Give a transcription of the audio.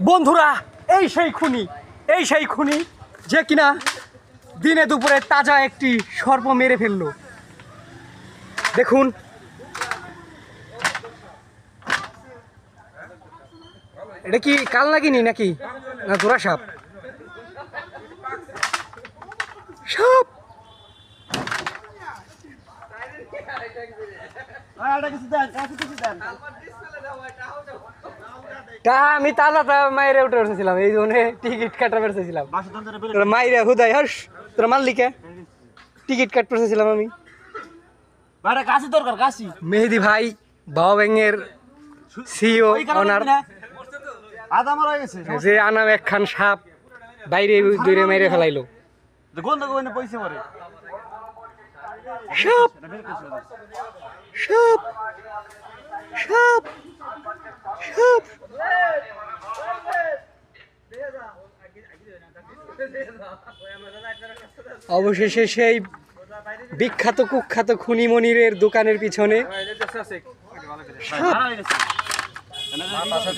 বন্ধুরা, এই সেই খুনি যে কিনা দিনে দুপুরে তাজা একটি সর্প মেরে ফেললো। দেখুন, এটা কি কাল নাগিনি নাকি না জোড়া সাপ? সাপ আমি তাজা মাইরে উঠে উঠেছিলাম, এই জন্য টিকিট কাটা বেরোছিলাম। মাইরে হুদাই হস তোরা মাল্লিকে টিকিট কাট পড়েছিলাম আমি। মেহেদি ভাই বাবা ব্যাঙের সিও অনার যে আনাম একখান সাপ বাইরে দূরে মাইরে ফেলাইলো। সাপ সাপ সাপ সাপ অবশেষে সেই বিখ্যাত কুখ্যাত খুনি মনিরের দোকানের পিছনে